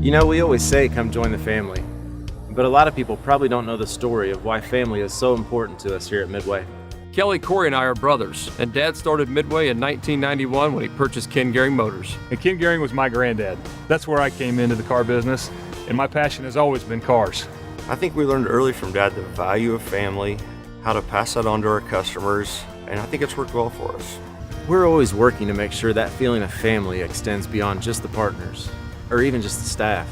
You know, we always say come join the family, but a lot of people probably don't know the story of why family is so important to us here at Midway. Kelly, Corey, and I are brothers, and Dad started Midway in 1991 when he purchased Ken Gehring Motors. And Ken Gehring was my granddad. That's where I came into the car business, and my passion has always been cars. I think we learned early from Dad the value of family, how to pass that on to our customers, and I think it's worked well for us. We're always working to make sure that feeling of family extends beyond just the partners, or even just the staff,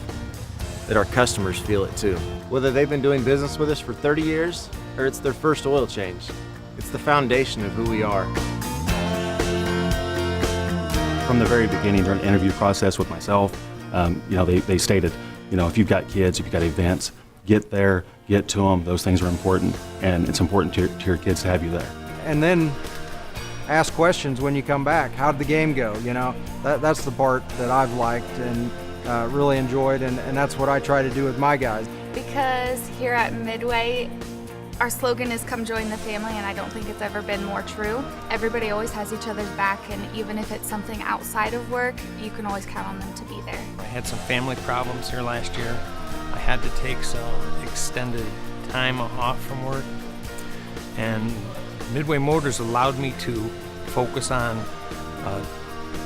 that our customers feel it too. Whether they've been doing business with us for 30 years, or it's their first oil change, it's the foundation of who we are. From the very beginning during the interview process with myself, they stated, if you've got kids, if you've got events, get there, get to them. Those things are important, and it's important to your kids to have you there. And then ask questions when you come back. How did the game go? That's the part that I've liked and really enjoyed, and that's what I try to do with my guys. Because here at Midway, our slogan is come join the family, and I don't think it's ever been more true. Everybody always has each other's back, and even if it's something outside of work, you can always count on them to be there. I had some family problems here last year. I had to take some extended time off from work, and Midway Motors allowed me to focus on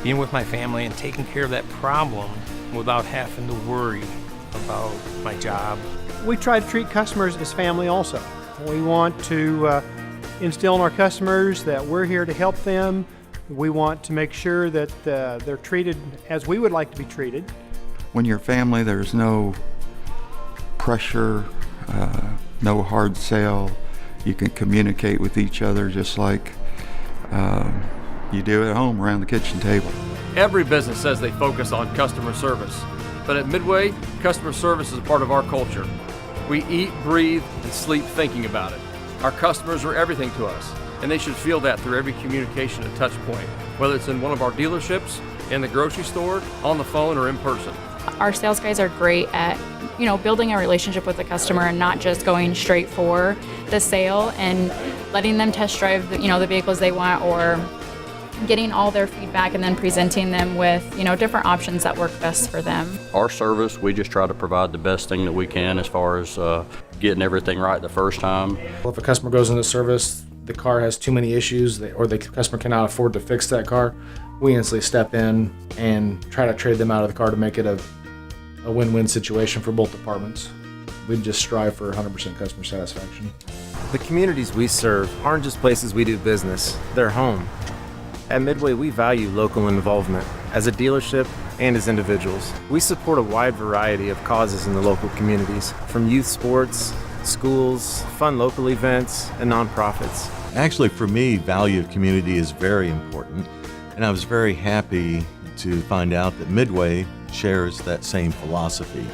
being with my family and taking care of that problem without having to worry about my job. We try to treat customers as family also. We want to instill in our customers that we're here to help them. We want to make sure that they're treated as we would like to be treated. When you're family, there's no pressure, no hard sell. You can communicate with each other just like you do at home around the kitchen table. Every business says they focus on customer service, but at Midway, customer service is a part of our culture. We eat, breathe, and sleep thinking about it. Our customers are everything to us, and they should feel that through every communication and touch point, whether it's in one of our dealerships, in the grocery store, on the phone, or in person. Our sales guys are great at, building a relationship with the customer and not just going straight for the sale and letting them test drive, the vehicles they want, or getting all their feedback and then presenting them with, different options that work best for them. Our service, we just try to provide the best thing that we can as far as getting everything right the first time. Well, if a customer goes into service, the car has too many issues, or the customer cannot afford to fix that car, we instantly step in and try to trade them out of the car to make it a win-win situation for both departments. We just strive for 100% customer satisfaction. The communities we serve aren't just places we do business, they're home. At Midway, we value local involvement as a dealership and as individuals. We support a wide variety of causes in the local communities, from youth sports, schools, fun local events, and nonprofits. Actually, for me, value of community is very important, and I was very happy to find out that Midway shares that same philosophy.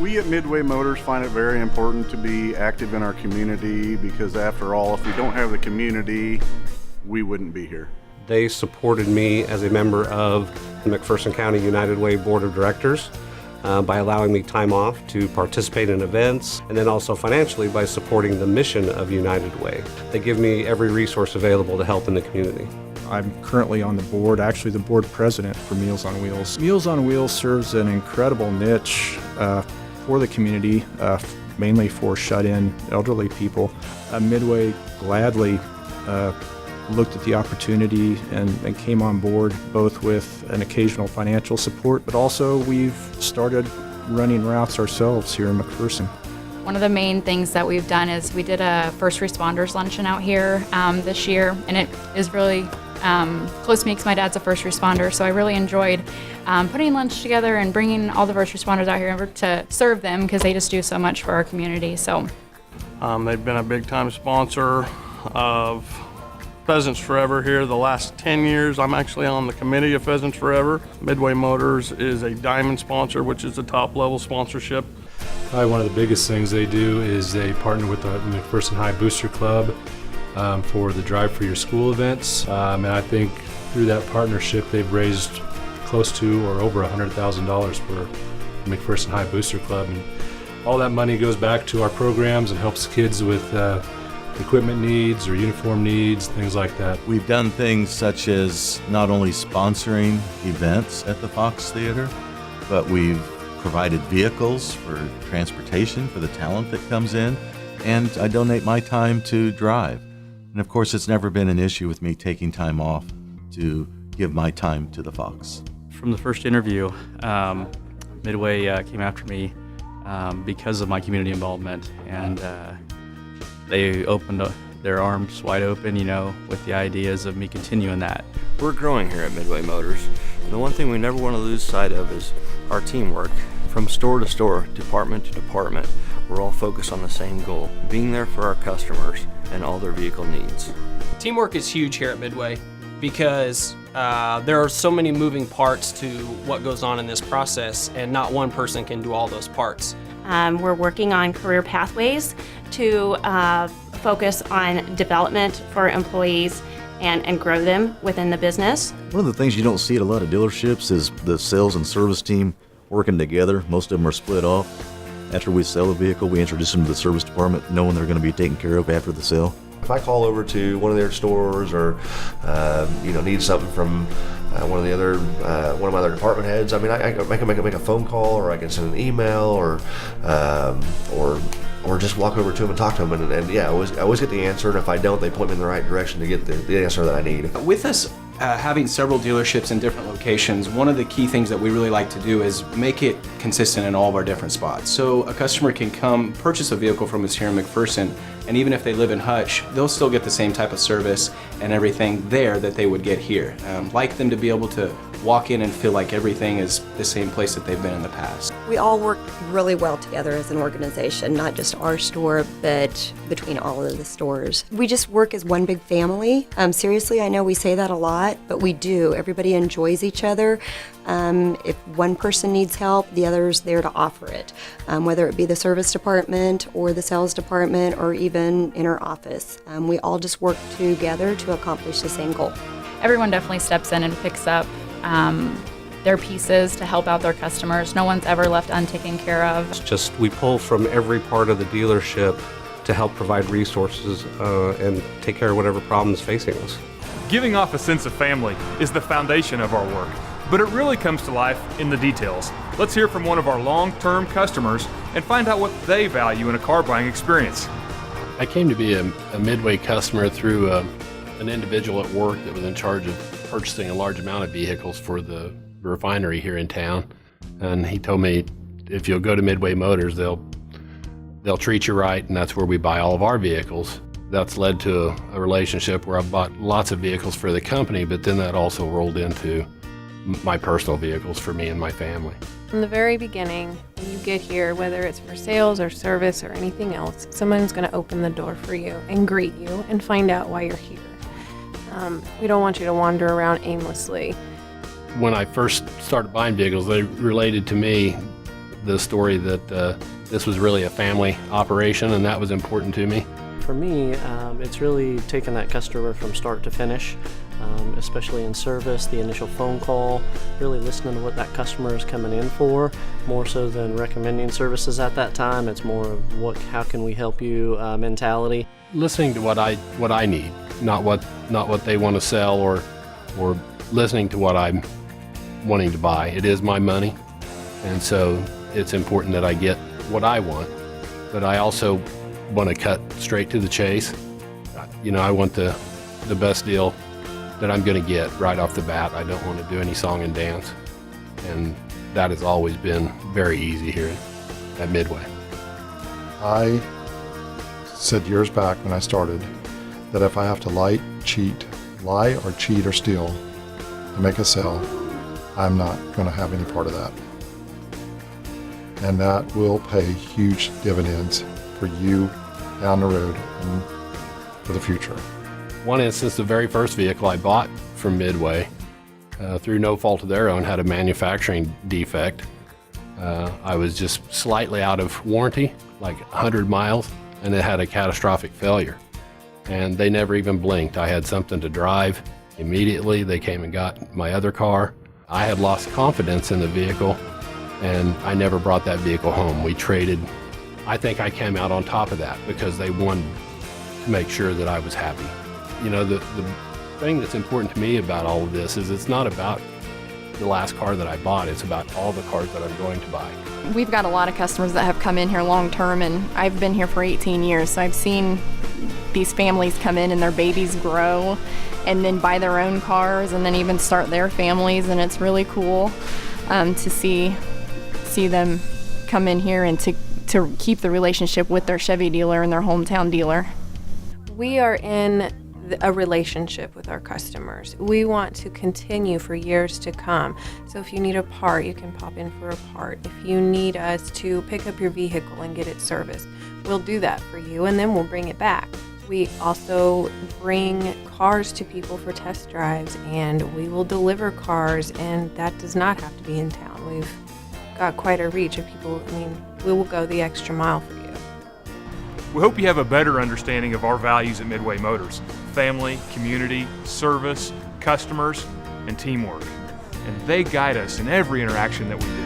We at Midway Motors find it very important to be active in our community because after all, if we don't have the community, we wouldn't be here. They supported me as a member of the McPherson County United Way Board of Directors by allowing me time off to participate in events, and then also financially by supporting the mission of United Way. They give me every resource available to help in the community. I'm currently on the board, actually the board president for Meals on Wheels. Meals on Wheels serves an incredible niche for the community, mainly for shut-in elderly people. Midway gladly looked at the opportunity and came on board, both with an occasional financial support, but also we've started running routes ourselves here in McPherson. One of the main things that we've done is we did a first responders luncheon out here this year, and it is really close to me because my dad's a first responder, so I really enjoyed putting lunch together and bringing all the first responders out here to serve them because they just do so much for our community. So they've been a big time sponsor of Pheasants Forever here the last 10 years. I'm actually on the committee of Pheasants Forever. Midway Motors is a diamond sponsor, which is the top level sponsorship. Probably one of the biggest things they do is they partner with the McPherson High Booster Club for the Drive for Your School events. And I think through that partnership, they've raised close to or over $100,000 for the McPherson High Booster Club. And all that money goes back to our programs and helps kids with equipment needs or uniform needs, things like that. We've done things such as not only sponsoring events at the Fox Theater, but we've provided vehicles for transportation for the talent that comes in, and I donate my time to drive. And of course, it's never been an issue with me taking time off to give my time to the Fox. From the first interview, Midway came after me because of my community involvement, and they opened their arms wide open, with the ideas of me continuing that. We're growing here at Midway Motors. And the one thing we never want to lose sight of is our teamwork. From store to store, department to department, we're all focused on the same goal, being there for our customers and all their vehicle needs. Teamwork is huge here at Midway because there are so many moving parts to what goes on in this process, and not one person can do all those parts. We're working on career pathways to focus on development for employees and grow them within the business. One of the things you don't see at a lot of dealerships is the sales and service team working together. Most of them are split off. After we sell a vehicle, we introduce them to the service department, knowing they're going to be taken care of after the sale. If I call over to one of their stores or need something from one of my other department heads, I can make a phone call, or I can send an email, or just walk over to them and talk to them, and I always get the answer. And if I don't, they point me in the right direction to get the answer that I need. With us having several dealerships in different locations, one of the key things that we really like to do is make it consistent in all of our different spots. So a customer can come purchase a vehicle from us here in McPherson, and even if they live in Hutch, they'll still get the same type of service and everything there that they would get here. Like them to be able to walk in and feel like everything is the same place that they've been in the past. We all work really well together as an organization, not just our store, but between all of the stores. We just work as one big family. Seriously, I know we say that a lot, but we do. Everybody enjoys each other. If one person needs help, the other's there to offer it, whether it be the service department or the sales department or even in our office. We all just work together to accomplish the same goal. Everyone definitely steps in and picks up their pieces to help out their customers. No one's ever left untaken care of. It's just we pull from every part of the dealership to help provide resources and take care of whatever problems facing us. Giving off a sense of family is the foundation of our work, but it really comes to life in the details. Let's hear from one of our long-term customers and find out what they value in a car buying experience. I came to be a Midway customer through an individual at work that was in charge of purchasing a large amount of vehicles for the refinery here in town. And he told me, if you'll go to Midway Motors, they'll treat you right, and that's where we buy all of our vehicles. That's led to a relationship where I've bought lots of vehicles for the company, but then that also rolled into my personal vehicles for me and my family. From the very beginning, when you get here, whether it's for sales or service or anything else, someone's going to open the door for you and greet you and find out why you're here. We don't want you to wander around aimlessly. When I first started buying vehicles, they related to me the story that this was really a family operation, and that was important to me. For me, it's really taken that customer from start to finish, especially in service, the initial phone call, really listening to what that customer is coming in for, more so than recommending services at that time. It's more of how can we help you mentality. Listening to what I need, not what they want to sell, or listening to what I'm wanting to buy. It is my money, and so it's important that I get what I want, but I also want to cut straight to the chase. I want the best deal that I'm going to get right off the bat. I don't want to do any song and dance, and that has always been very easy here at Midway. I said years back when I started that if I have to lie or cheat or steal to make a sale, I'm not going to have any part of that. And that will pay huge dividends for you down the road and for the future. One instance, the very first vehicle I bought from Midway, through no fault of their own, had a manufacturing defect. I was just slightly out of warranty, like 100 miles, and it had a catastrophic failure. And they never even blinked. I had something to drive. Immediately, they came and got my other car. I had lost confidence in the vehicle, and I never brought that vehicle home. We traded. I think I came out on top of that because they wanted to make sure that I was happy. The thing that's important to me about all of this is it's not about the last car that I bought. It's about all the cars that I'm going to buy. We've got a lot of customers that have come in here long term, and I've been here for 18 years, so I've seen these families come in and their babies grow and then buy their own cars and then even start their families, and it's really cool to see them come in here and to keep the relationship with their Chevy dealer and their hometown dealer. We are in a relationship with our customers. We want to continue for years to come. So if you need a part, you can pop in for a part. If you need us to pick up your vehicle and get it serviced, we'll do that for you, and then we'll bring it back. We also bring cars to people for test drives, and we will deliver cars, and that does not have to be in town. We've got quite a reach of people. I mean, we will go the extra mile for you. We hope you have a better understanding of our values at Midway Motors: family, community, service, customers, and teamwork. And they guide us in every interaction that we do.